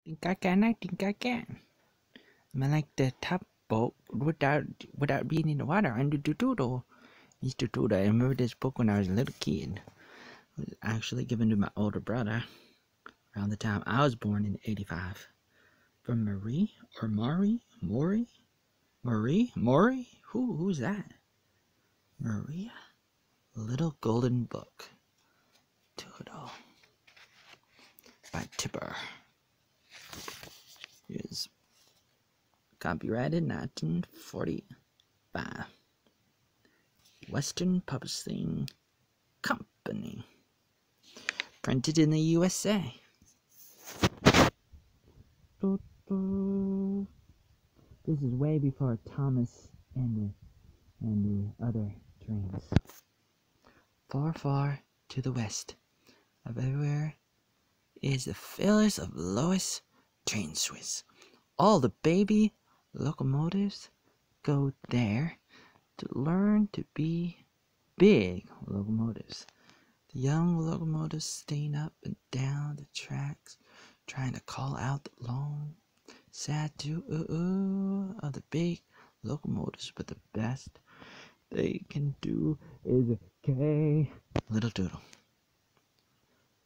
Think I can, I think I can. I like the top boat without being in the water under the tutor. Mr. Tutor, I remember this book when I was a little kid. It was actually given to my older brother around the time I was born in '85. From Marie or Maury? Marie? Who's that? Maria? Little Golden Book. Tutor. By Tipper. Is copyrighted 1945. Western Publishing Company. Printed in the USA. This is way before Thomas and the other trains. Far, far to the west of everywhere is the failures of Lois train Swiss. All the baby locomotives go there to learn to be big locomotives. The young locomotives staying up and down the tracks, trying to call out the long, sad of the big locomotives, but the best they can do is a gay little doodle.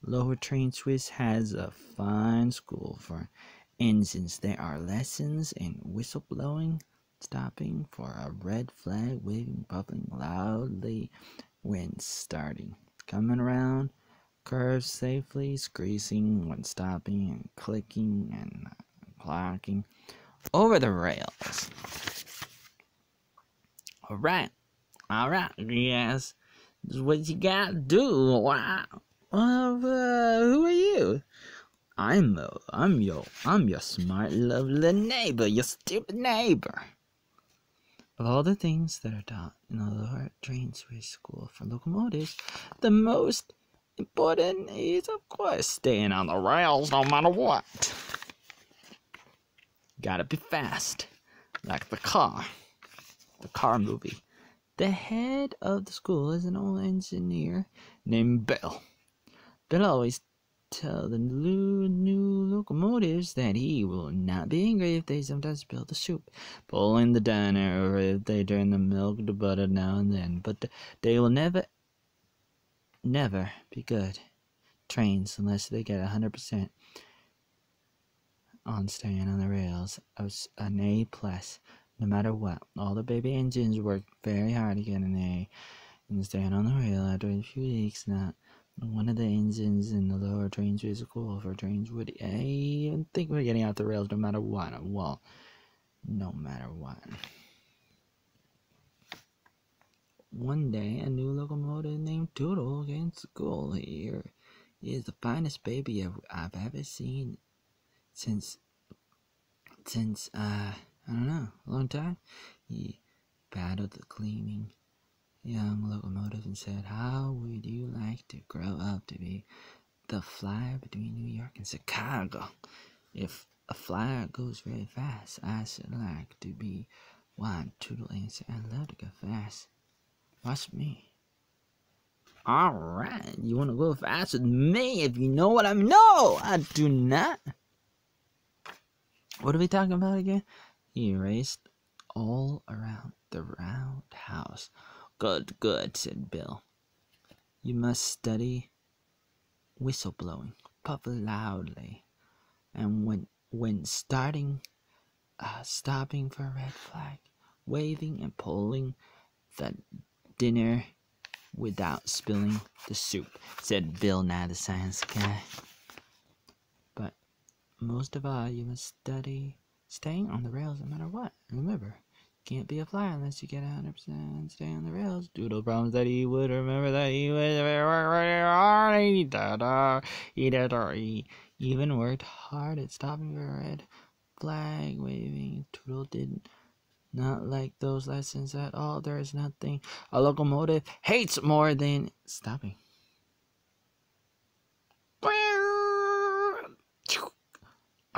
Lower Train Swiss has a fine school for engines. There are lessons in whistle blowing, stopping for a red flag, waving, bubbling loudly when starting, coming around curves safely, greasing when stopping, and clicking and clocking over the rails. Alright, yes, this is what you gotta do. Wow. Who are you? I'm your smart, lovely neighbor, your stupid neighbor. Of all the things that are taught in the Lower Train Swiss School for locomotives, the most important is, of course, staying on the rails no matter what. Gotta be fast, like the car movie. The head of the school is an old engineer named Bill. Bill always tells the new locomotives that he will not be angry if they sometimes spill the soup, pull in the diner, or if they turn the milk to butter now and then. But they will never be good trains unless they get 100% on staying on the rails. An A+, no matter what. All the baby engines work very hard to get an A and staying on the rail after a few weeks. Not one of the engines in the Lower Train Swiss School for trains would even think we're getting off the rails no matter what. Well, no matter what. One day, a new locomotive named Toodle came to school. Here is the finest baby I've ever seen since I don't know, a long time. He patted the gleaming young locomotive and said, "How would you like to grow up to be the flyer between New York and Chicago? If a flyer goes very fast, I should like to be one." Toodle answered, "I'd love to go fast. Watch me." Alright, you want to go fast with me if you know what I mean? No, I do not. What are we talking about again? He raced all around the roundhouse. Good, said Bill. You must study whistle blowing, puff loudly, and when stopping for a red flag, waving and pulling the dinner without spilling the soup, said Bill, now the science guy. But most of all, you must study staying on the rails no matter what. Remember, can't be a flyer unless you get 100% stay on the rails. Doodle promised that he would remember that he even worked hard at stopping for a red flag waving. Doodle did not like those lessons at all. There is nothing a locomotive hates more than stopping.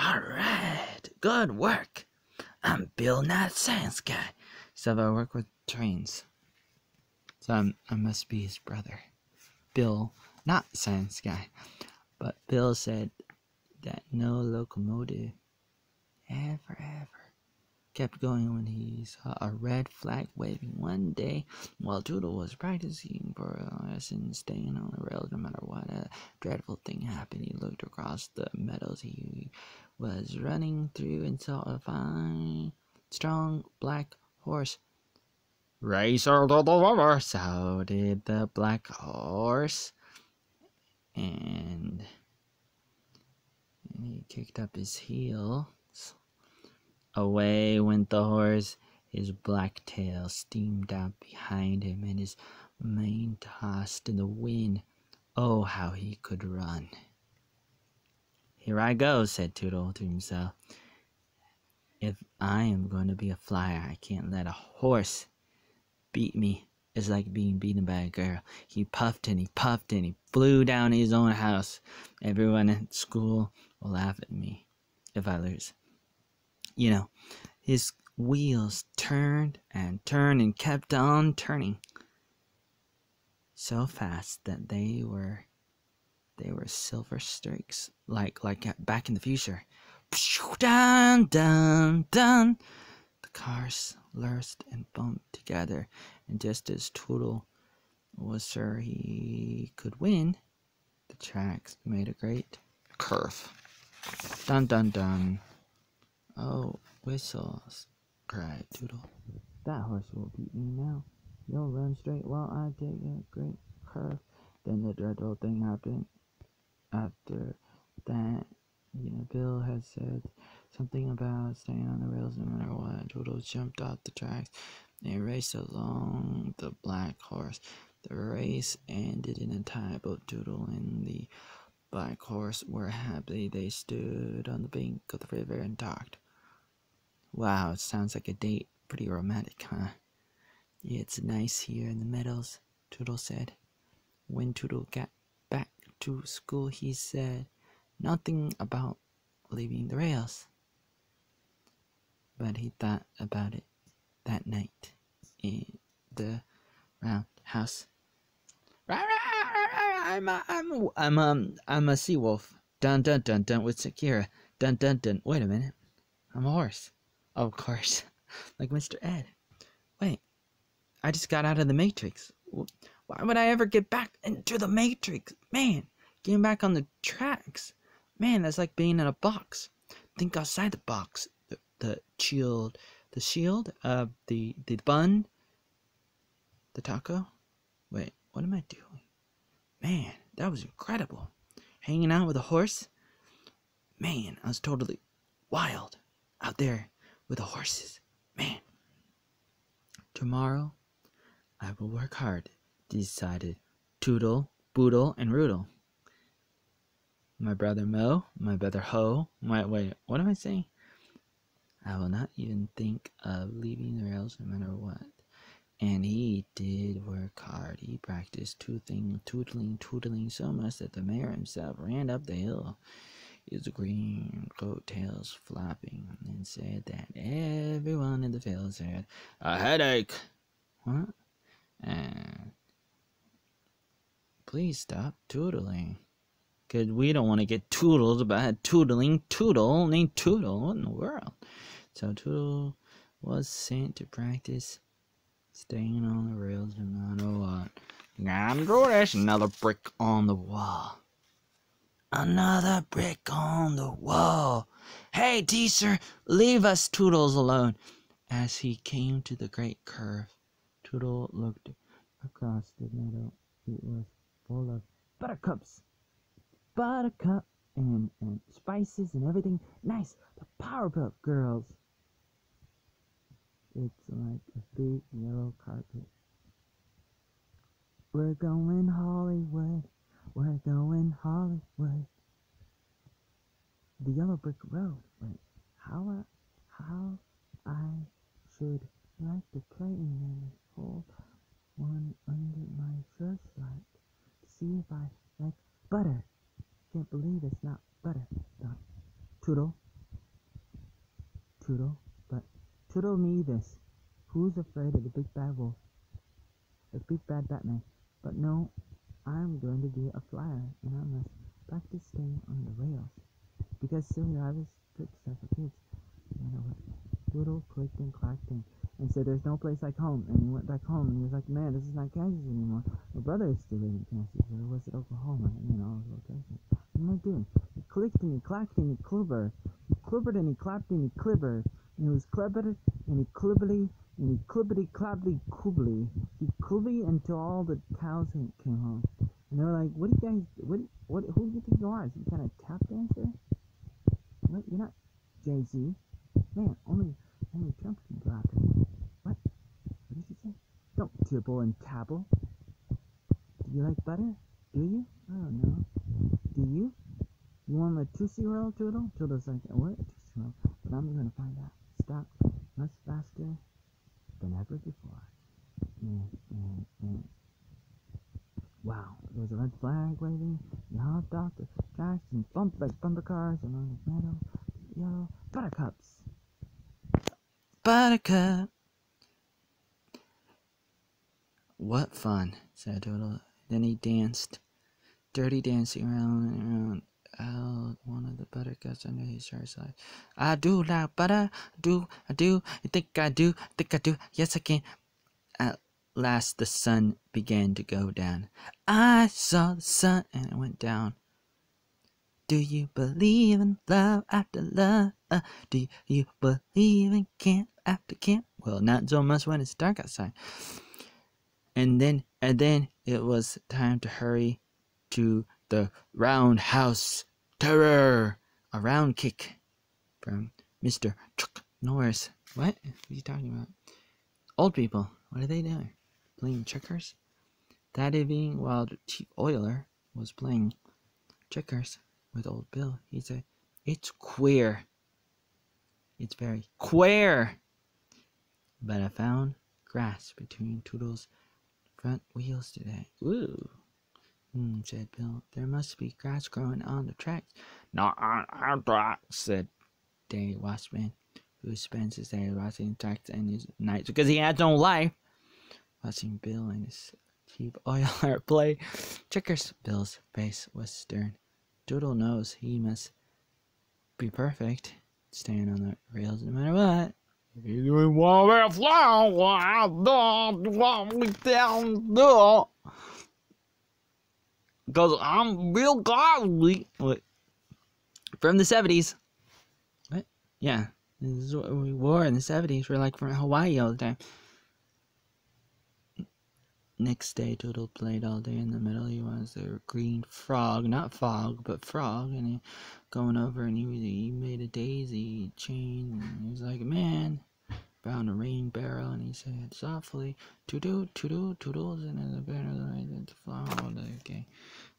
Alright, good work. I'm Bill, not science guy. So I work with trains. So I must be his brother. Bill, not science guy. But Bill said that no locomotive ever kept going when he saw a red flag waving one day while Toodle was practicing for a lesson, staying on the rails no matter what. A dreadful thing happened. He looked across the meadows he was running through and saw a fine, strong black horse. "Racer to the river!" shouted the black horse, and he kicked up his heels. Away went the horse. His black tail steamed out behind him, and his mane tossed in the wind. Oh, how he could run! "Here I go," said Toodle to himself. "If I am going to be a flyer, I can't let a horse beat me. It's like being beaten by a girl." He puffed and he puffed and he flew down his own house. "Everyone at school will laugh at me if I lose." You know, his wheels turned and turned and kept on turning so fast that they were silver streaks, like Back in the Future. Dun dun dun. The cars lurched and bumped together, and just as Toodle was sure he could win, the tracks made a great curve. Dun dun dun. "Oh, whistles," cried Toodle. "That horse will beat me now. You'll run straight while I take a great curve." Then the dreadful thing happened. After that, Bill had said something about staying on the rails no matter what. Toodle jumped off the tracks and raced along the black horse. The race ended in a tie. Both Toodle and the black horse were happy. They stood on the bank of the river and talked. "Wow, it sounds like a date. Pretty romantic, huh?" "It's nice here in the meadows," Toodle said. When Toodle got back to school, he said nothing about leaving the rails. But he thought about it that night in the roundhouse. I'm a sea wolf. Dun dun dun dun with Sakira. Dun dun dun. Wait a minute. I'm a horse. Of course. Like Mr. Ed. Wait. I just got out of the Matrix. Why would I ever get back into the Matrix? Man, getting back on the tracks. Man, that's like being in a box. Think outside the box. The shield, the bun, the taco. Wait, what am I doing? Man, that was incredible. Hanging out with a horse. Man, I was totally wild out there with the horses. Man. Tomorrow, I will work hard, decided Toodle, Boodle, and Roodle. My brother Mo, my brother Ho, wait, what am I saying? I will not even think of leaving the rails no matter what. And he did work hard. He practiced tootling so much that the mayor himself ran up the hill, his green coattails flapping, and said that everyone in the field had a headache. What? Please stop tootling. Because we don't want to get tootled about a tootling Toodle named Toodle. What in the world? So Toodle was sent to practice staying on the rails no matter what. I'm George. Another brick on the wall. Another brick on the wall. Hey, teacher, leave us Toodles alone. As he came to the great curve, Toodle looked across the meadow. It was full of buttercup and spices and everything nice. The Powerpuff Girls. It's like a big yellow carpet. We're going Hollywood. We're going Hollywood. The yellow brick road. Wait, how I should like to play in them. Hold one under my flashlight. See if I like butter. Can't believe it's not butter. Toodle, but Toodle me this. Who's afraid of the big bad wolf? The big bad Batman. But no, I'm going to be a flyer, and I must practice staying on the rails. because silly rabbits took stuff for kids. Doodle clicked and clacked and said, "There's no place like home." And he went back home and he was like, "Man, this is not Kansas anymore. My brother is still living in Kansas. Or was it Oklahoma? All those locations. What am I doing?" He clicked and he clacked and he clibbered. He clibbered and he clapped and he clibbered. And he was clibbered and he clibbly and he clibbity clabbly coobly. He clibby until all the cows came home. And they were like, "What do you guys, who do you think you are? Is you kind of tap dancer? What? You're not Jay-Z. Man, only Trump can go after him." What? What did you say? Don't tibble and tabble. Do you like butter? Do you? I don't know. Do you? You want a Tootsie Roll, Toodle? Toodle's like, "What? A Tootsie Roll?" But I'm gonna find out. Stop much faster than ever before. Wow, there was a red flag waving. He hopped off the tracks and bumped like bumper cars along the meadow. Yellow buttercups. Buttercup. "What fun," said Doodle. Then he danced, dirty dancing around and around. Out one of the buttercups under his shirt side. "I do like butter, I do, you think I do, yes I can." At last the sun began to go down. I saw the sun and it went down. "Do you believe in love after love? Do you believe in camp after camp?" Well, not so much when it's dark outside. And then it was time to hurry to the roundhouse terror. A round kick from Mr. Chuck Norris. What? What are you talking about? Old people. What are they doing? Playing checkers? That evening, while the chief oiler was playing checkers with old Bill, he said, "It's queer. It's very queer. But I found grass between Toodle's front wheels today." "Ooh," said Bill. "There must be grass growing on the tracks." "Not on our tracks," said Day Watchman, who spends his day watching tracks and his nights because he has no life, watching Bill and his cheap oiler play checkers. Bill's face was stern. Doodle knows he must be perfect, staying on the rails no matter what. "If you want me to fly, want me down there, because I'm real godly." What? From the 70s. What? Yeah. This is what we wore in the 70s. We're like from Hawaii all the time. Next day, Doodle played all day. In the middle, he was a green frog. Not fog, but frog. And he going over and he made a daisy chain. And he was like, "Man," found a rain barrel. And he said softly, "Toodle, toodle, toodles." And then the banner went to fly all day. Okay.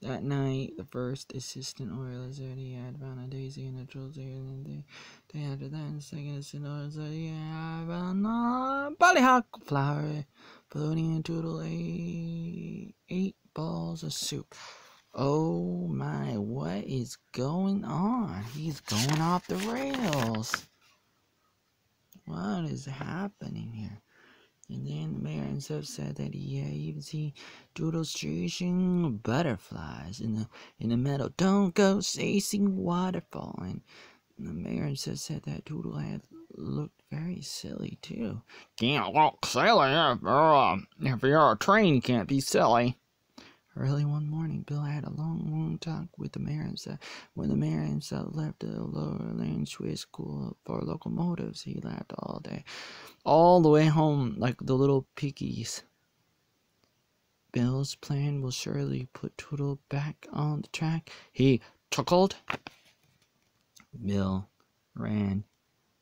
That night, the first assistant oiler said he had found a daisy in a Tuesday, and the day after that, the second assistant oiler said he had found a ballyhock flower. Floating and Doodle ate 8 balls of soup. Oh my, what is going on? He's going off the rails. What is happening here? And then the mayor himself said that he even seen Doodles chasing butterflies in the meadow. "Don't go chasing waterfall." And the mayor himself said that Doodle had looked very silly too. "Can't look silly if you're a train. You can't be silly." Early one morning, Bill had a long talk with the mayor himself. When the mayor himself left the lower lane Swiss school for locomotives, he laughed all day, all the way home, like the little piggies. "Bill's plan will surely put Doodle back on the track," he chuckled. Bill ran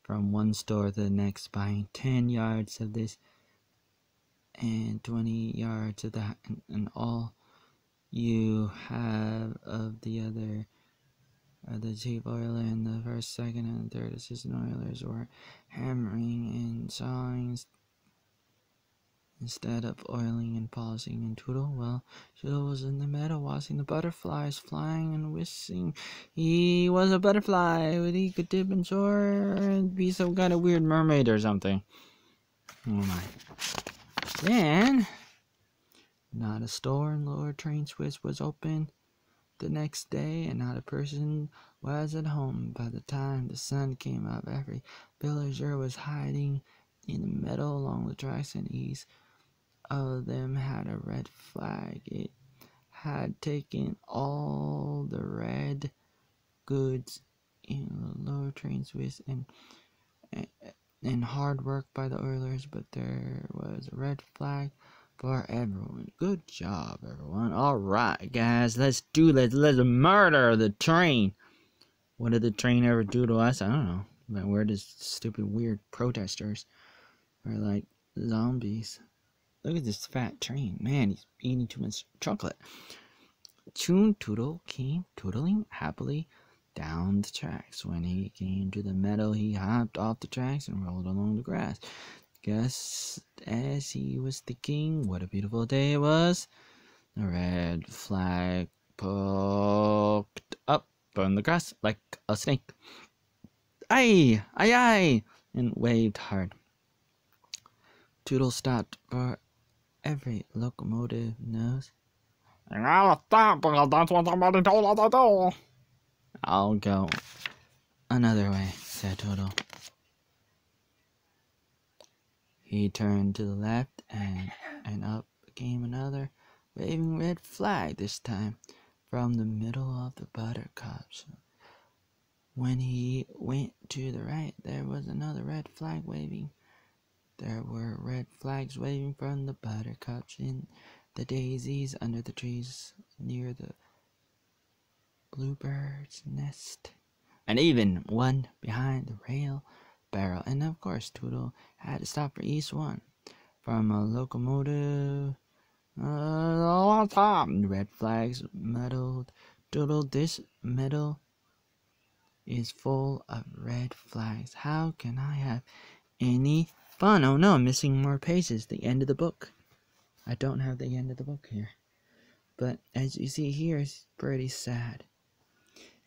from one store to the next, buying 10 yards of this and 20 yards of that, and all you have of the other. The chief oiler and the first, second, and third assistant oilers were hammering and sawing instead of oiling and polishing. And Doodle was in the meadow watching the butterflies flying and whistling. He was a butterfly, but he could dip and soar and be some kind of weird mermaid or something. Oh my. Then, not a store in Lower Train Swiss was open. the next day, and not a person was at home. By the time the sun came up, every villager was hiding in the meadow along the tracks, and each of them had a red flag. It had taken all the red goods in the lower trains with and hard work by the oilers, but there was a red flag for everyone. Good job, everyone. Alright, guys, let's do this. Let's murder the train. What did the train ever do to us? I don't know. But we're just stupid, weird protesters. We're like zombies. Look at this fat train. Man, he's eating too much chocolate. Toon Toodle came tootling happily down the tracks. When he came to the meadow, he hopped off the tracks and rolled along the grass. Just as he was thinking what a beautiful day it was, the red flag poked up from the grass like a snake. Aye, aye, aye, and waved hard. Toodle stopped, for every locomotive knows. I gotta stop because that's what somebody told us to do. I'll go another way, said Toodle. He turned to the left, and up came another waving red flag, this time from the middle of the buttercups. When he went to the right, there was another red flag waving. There were red flags waving from the buttercups in the daisies under the trees near the bluebird's nest, and even one behind the rail barrel. And of course, Toodle had to stop for each one. From a locomotive, red flags muddled. Toodle, this meadow is full of red flags. How can I have any fun? Oh no, I'm missing more pages. The end of the book. I don't have the end of the book here. But as you see here, it's pretty sad.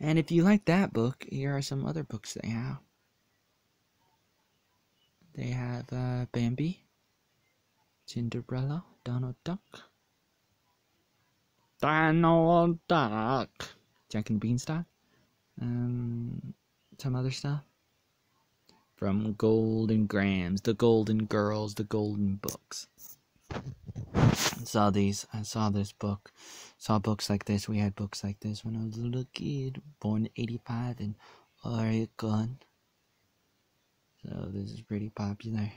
And if you like that book, here are some other books they have. They have Bambi, Cinderella, Donald Duck, Donald Duck, Jack and Beanstalk, some other stuff. From Golden Grams, the Golden Girls, the Golden Books. I saw this book. Saw books like this. We had books like this when I was a little kid, born in '85 in Oregon. So this is pretty popular.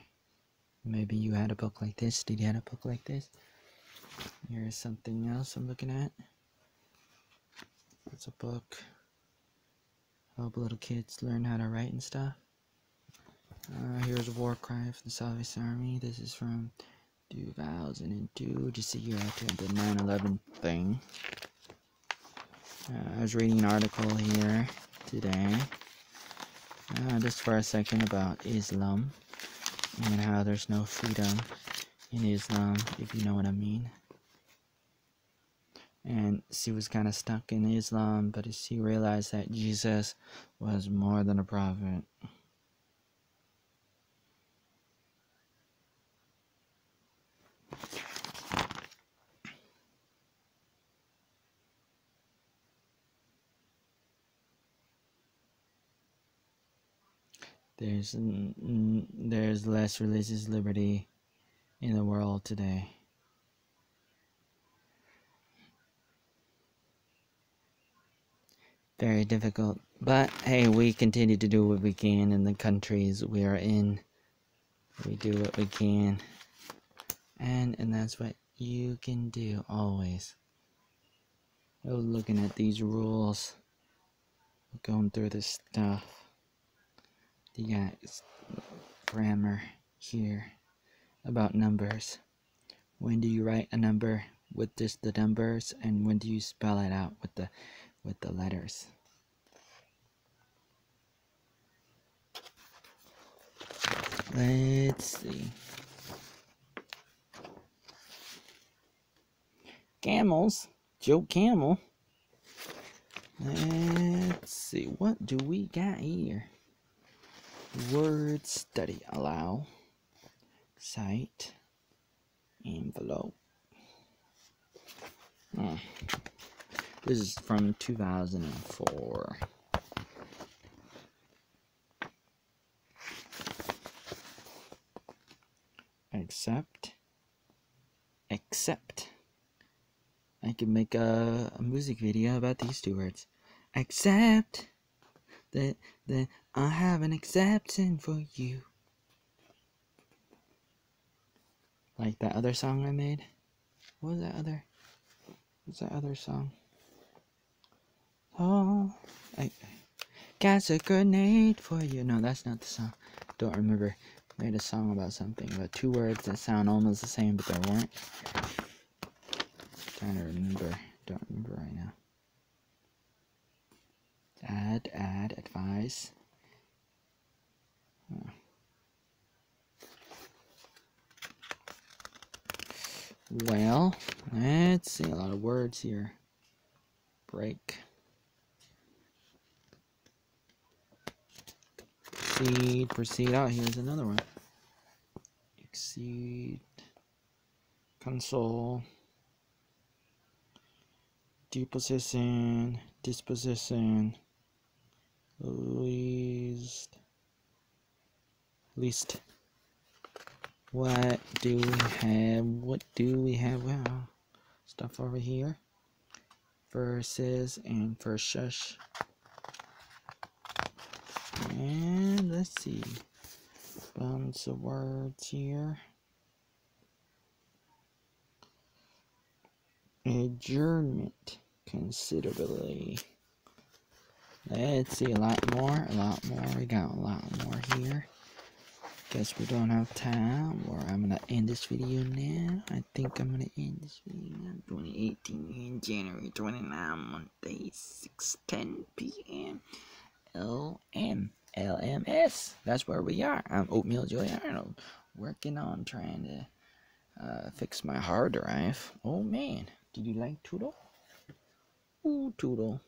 Maybe you had a book like this. Did you have a book like this? Here's something else I'm looking at. It's a book. Help little kids learn how to write and stuff. Here's a war cry from the Salvation Army. This is from 2002, just a year after the 9/11 thing. I was reading an article here today, just for a second, about Islam and how there's no freedom in Islam, if you know what I mean. And she was kind of stuck in Islam, but she realized that Jesus was more than a prophet. There's less religious liberty in the world today. Very difficult. But hey, we continue to do what we can in the countries we are in. We do what we can. And that's what you can do always. I was looking at these rules, going through this stuff. You got grammar here about numbers. When do you write a number with just the numbers, and when do you spell it out with the letters? Let's see. Camels, Joe Camel. Let's see, what do we got here? Word study, allow, cite, envelope. This is from 2004. Except. I could make a music video about these two words. Except that I have an exception for you. Like that other song I made. What was that other song? Oh, I got a grenade for you. No, that's not the song. Don't remember. Made a song about something, about two words that sound almost the same, but they weren't. Trying to remember. Don't remember right now. Add, advise. Oh. Well, let's see. A lot of words here. Break. Proceed. Oh, here's another one. Exceed. Console. Deposition. Disposition. Least. What do we have? Well, stuff over here. Verses and versus. And let's see. Bunch of words here. Adjournment. Considerably. Let's see, a lot more. We got a lot more here. Guess we don't have time, or I'm gonna end this video now. I think I'm gonna end this video now. 2018, January 29, Monday, 6:10 p.m. LMS. That's where we are. I'm Oatmeal Joy Arnold, working on trying to fix my hard drive. Oh man, did you like Toodle? Ooh, Toodle.